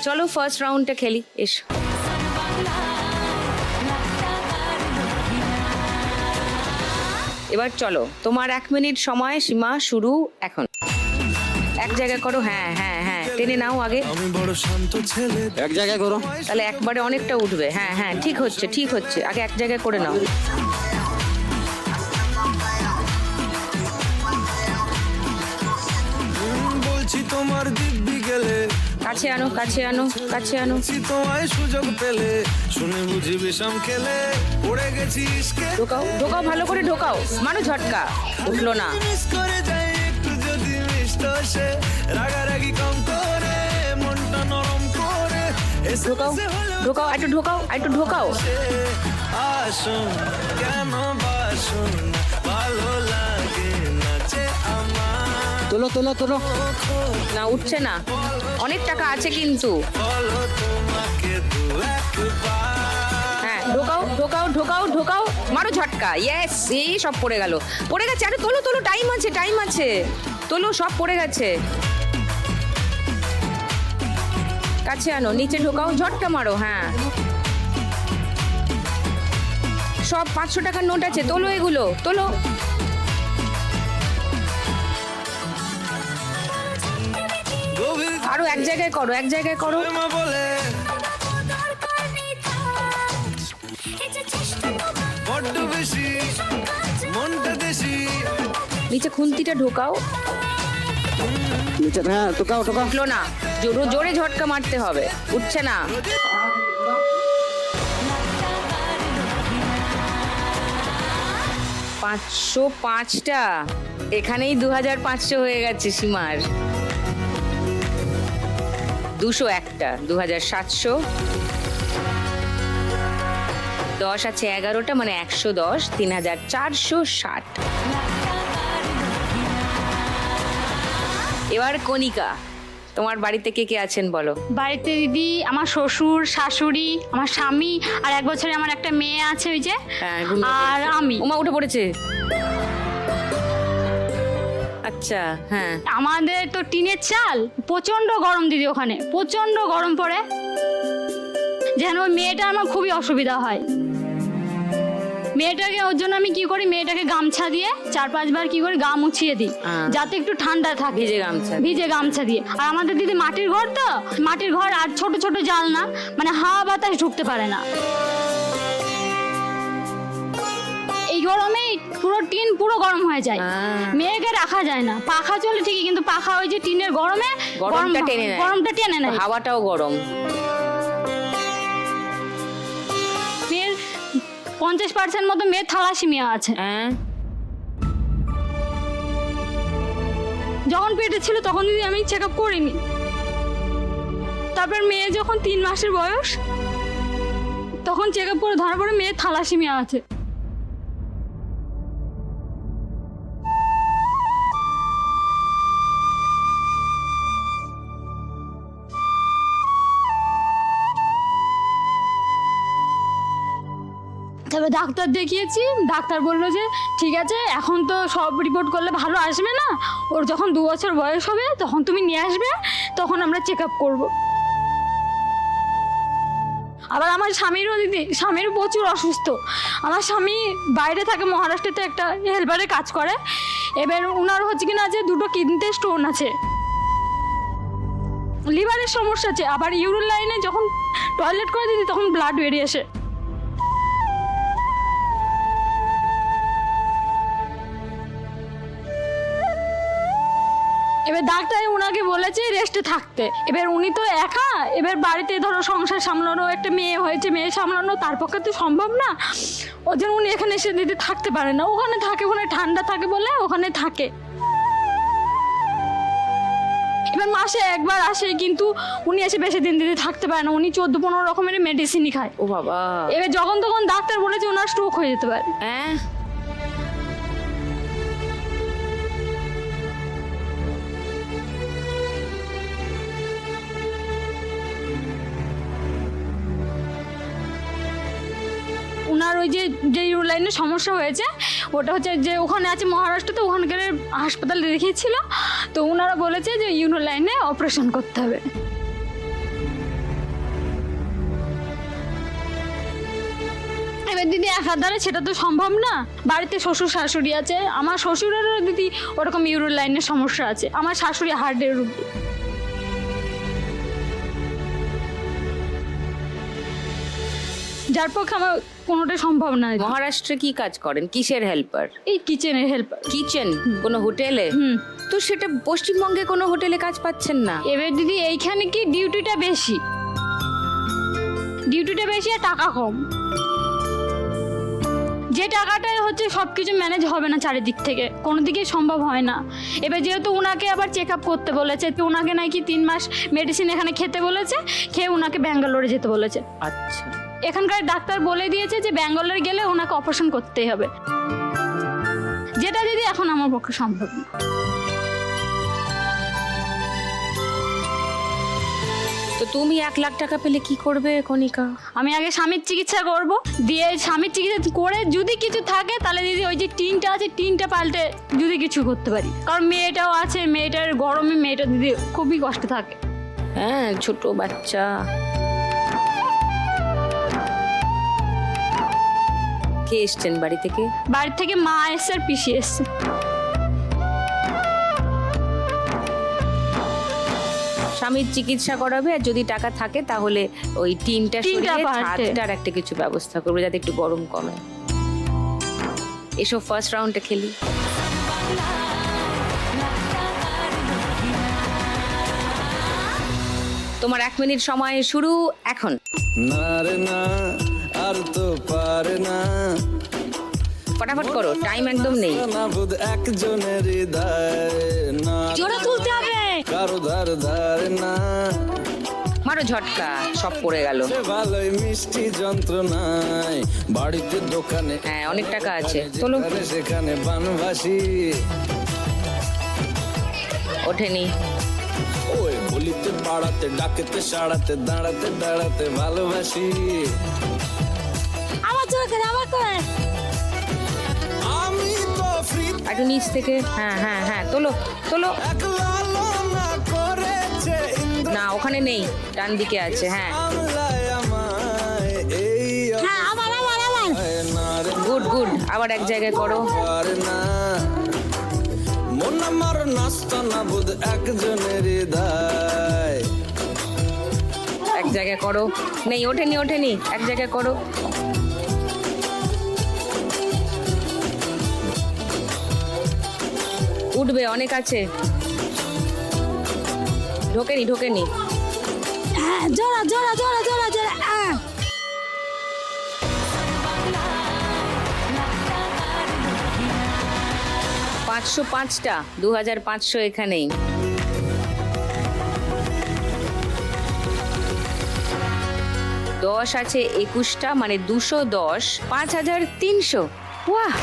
চলো ফার্স্ট রাউন্ডটা খেলি, এসো। এবার চলো, তোমার 1 মিনিট সময় সীমা শুরু এখন। এক জায়গায় করো, হ্যাঁ হ্যাঁ হ্যাঁ, টেনে নাও আগে। এক জায়গায় করো। তাহলে একবারে অনেকটা উঠবে। হ্যাঁ হ্যাঁ, ঠিক হচ্ছে ঠিক হচ্ছে, আগে এক জায়গায় করে নাও। বলছি তোমার দিব্যি গেলে, কাছে আনো কাছে আনো কাছে আনো। তোমায় সুযোগ পেলে, শুনে বুঝি বিষম খেলে, পড়ে গেছি ইশকে। ঢোকাও ঢোকাও, ভালো করে ঢোকাও, মারো ঝটকা, উঠলো না। মিস করে যাই একটু যদি মিষ্ট সে, রাগারাগি কম করে, মনটা নরম করে, ঢোকাও ঢোকাও, একটু ঢোকাও একটু ঢোকাও। আসুন কেন বাসুন, ভালো লাগে নাচে আমার। তোলো তোলো তোলো। না, উঠছে না, অনেক টাকা আছে কিন্তু। বলো তোমাকে দু একবার। হ্যাঁ, ঢোকাও ঢোকাও ঢোকাও ঢোকাও, মারো ঝটকা। ইয়েস, এই সব পড়ে গেল, পড়ে গেছে। আরে তোলো তোলো, টাইম আছে টাইম আছে, তোলো, সব পড়ে গেছে। কাছে আনো, নিচে ঢোকাও, ঝটকা মারো। হ্যাঁ, সব 500 টাকার নোট আছে, তোলো এগুলো, তোলো। গভীর আরো এক জায়গায় করো, এক জায়গায় করো। মা বলে বড্ড বেশি, মনটা দেশি। নিচে খুন্তিটা ঢোকাও। নিচে, হ্যাঁ টোকাও টোকাও। উঠলো না, জোরে জোরে ঝটকা মারতে হবে, উঠছে না। 505টা, এখানেই 2500 হয়ে গেছে সীমার। 201টা, 2700। 10 আছে 11টা, মানে 110, 3460। এবার কণিকা, তোমার বাড়িতে কে কে আছেন বলো? বাড়িতে দিদি, আমার শ্বশুর, শাশুড়ি, আমার স্বামী, আর 1 বছরে আমার একটা মেয়ে আছে ওই যে, হ্যাঁ, ঘুমিয়ে আর পড়েছে। আমি। উমা উঠে পড়েছে। আচ্ছা, হ্যাঁ। আমাদের তো টিনের চাল, প্রচন্ড গরম দিদি, ওখানে প্রচন্ড গরম পড়ে, যেন ওই মেয়েটা আমার খুবই অসুবিধা হয়। মেয়েটাকে, ওর জন্য আমি কি করি, মেয়েটাকে গামছা দিয়ে 4-5 বার কি করি, গা মুছিয়ে দিই, যাতে একটু ঠান্ডা থাকে। ভিজে গামছা, ভিজে গামছা দিয়ে। আর আমাদের দিদি মাটির ঘর তো, মাটির ঘর, আর ছোট ছোট জানলা, মানে হাওয়া বাতাস ঢুকতে পারে না। এই গরমে পুরো টিন পুরো গরম হয়ে যায়, মেয়েকে রাখা যায় না। পাখা চলে ঠিকই, কিন্তু পাখা ওই যে টিনের গরমে গরমটা টেনে নেয়, গরমটা টেনে নেয়। হাওয়াটাও গরম। মেয়ের 50% মতো মেয়ের থ্যালাসেমিয়া আছে। হ্যাঁ, যখন পেটে ছিল তখন দিদি আমি চেক আপ করিনি। তারপর মেয়ে যখন 3 মাসের বয়স, তখন চেক আপ করে ধরা পড়ে মেয়ের থ্যালাসেমিয়া আছে। তারপর ডাক্তার দেখিয়েছি, ডাক্তার বললো যে ঠিক আছে, এখন তো সব রিপোর্ট করলে ভালো আসবে না, ওর যখন 2 বছর বয়স হবে তখন তুমি নিয়ে আসবে, তখন আমরা চেক আপ করবো। আবার আমার স্বামীরও দিদি, স্বামীরও প্রচুর অসুস্থ। আমার স্বামী বাইরে থাকে, মহারাষ্ট্রেতে একটা হেল্পারে কাজ করে। এবার ওনার হচ্ছে কিনা যে 2টো কিডনিতে স্টোন আছে, লিভারের সমস্যা আছে, আবার ইউরিন লাইনে যখন টয়লেট করে দিদি তখন ব্লাড বেরিয়ে আসে। এবার ডাক্তার ওনাকে বলেছে রেস্টে থাকতে। এবার উনি তো একা, এবার বাড়িতে ধরো সংসার সামলানো, একটা মেয়ে হয়েছে, মেয়ে সামলানো তার পক্ষে তো সম্ভব না। ওই জন্য উনি এখানে এসে দিদি থাকতে পারে না, ওখানে থাকে, ওখানে ঠান্ডা থাকে বলে ওখানে থাকে। এবার মাসে একবার আসে, কিন্তু উনি এসে বেশি দিন দিদি থাকতে পারে না, উনি 14-15 রকমের মেডিসিনই খায়। ও বাবা। এবার যখন তখন ডাক্তার বলেছে ওনার স্ট্রোক হয়ে যেতে পারে। হ্যাঁ, ওনার ওই যে লাইনের সমস্যা হয়েছে, ওটা হচ্ছে যে ওখানে আছে মহারাষ্ট্রতে, ওখানকার হাসপাতালে দেখিয়েছিল, তো ওনারা বলেছে যে ইউরো লাইনে অপারেশন করতে হবে। এবার দিদি একার দ্বারা সেটা তো সম্ভব না। বাড়িতে শ্বশুর শাশুড়ি আছে, আমার শ্বশুরেরও দিদি ওরকম ইউরিন লাইনের সমস্যা আছে, আমার শাশুড়ি হার্টের রোগী। যার পক্ষে আমার কোনোটাই সম্ভব না। মহারাষ্ট্রে কি কাজ করেন, কিসের হেল্পার? এই কিচেনের হেল্পার। কিচেন কোনো হোটেলে? তো সেটা পশ্চিমবঙ্গে কোনো হোটেলে কাজ পাচ্ছেন না? এবার দিদি এইখানে কি ডিউটিটা বেশি আর টাকা কম। যে টাকাটা হচ্ছে সবকিছু ম্যানেজ হবে না, চারিদিক থেকে কোনো দিকেই সম্ভব হয় না। এবার যেহেতু ওনাকে আবার চেক আপ করতে বলেছে, তো ওনাকে নাকি 3 মাস মেডিসিন এখানে খেতে বলেছে, খেয়ে ওনাকে ব্যাঙ্গালোরে যেতে বলেছে। আচ্ছা, এখানকার ডাক্তার বলে দিয়েছে যে ব্যাঙ্গালোরে গেলে ওনাকে অপারেশন করতেই হবে, যেটা দিদি এখন আমার পক্ষে সম্ভব না। তো তুমি 1 লাখ টাকা পেলে কি করবে কণিকা? আমি আগে স্বামীর চিকিৎসা করব, দিয়ে স্বামীর চিকিৎসা করে যদি কিছু থাকে তাহলে দিদি ওই যে টিনটা আছে, টিনটা পাল্টে যদি কিছু করতে পারি। কারণ মেয়েটাও আছে, মেয়েটার গরমে মেয়েটা দিদি খুবই কষ্ট থাকে। হ্যাঁ, ছোট বাচ্চা। কে এসছেন বাড়ি থেকে? বাড়ি থেকে মা এসছে আর পিসি এসছে। স্বামীর চিকিৎসা করাবে, আর যদি টাকা থাকে তাহলে ওই টিনটা টিনটা সরিয়ে পাল্টে। ছাদটার একটা কিছু ব্যবস্থা করবে যাতে একটু গরম কমে। এসো ফার্স্ট রাউন্ডে খেলি। তোমার 1 মিনিট সময় শুরু এখন। না রে না, আর তো পারে না, ফটাফট করো, টাইম একদম নেই। না বুধ একজনের হৃদয় না, জোরে তুলতে হবে। কারো ধার ধার না, মারো ঝটকা, সব পড়ে গেল। সে ভালোই মিষ্টি যন্ত্রণায়, বাড়িতে দোকানে হ্যাঁ, অনেক টাকা আছে, চলো। যেখানে সেখানে বানবাসী, ওঠেনি। ওই বলিতে পাড়াতে ডাকেতে সাড়াতে দাঁড়াতে দাঁড়াতে ভালোবাসি। আমার চোখে আমার করে আমি তো ফ্রি একটু নিচ থেকে, হ্যাঁ হ্যাঁ হ্যাঁ, তোলো তোলো। একলা না করেছে ইন্দ্র না, ওখানে নেই, ডান দিকে আছে। হ্যাঁ, আমলায় আমায়, এই আমার অবস্থায় না রে গুড গুড। আবার এক জায়গায় করো। পারে না, মন আমার নাস্তা না বুধ একজনের হৃদয়। এক জায়গায় করো। নেই, ওঠেনি ওঠেনি, এক জায়গায় করো। উঠবে, অনেক আছে। ঢোকেনি ঢোকেনি। জোরা জোরা জোরা জোরা জোরা। 505টা, 2500 এখানেই। 10 আছে 21টা, মানে 210, 5300। ওয়াহ।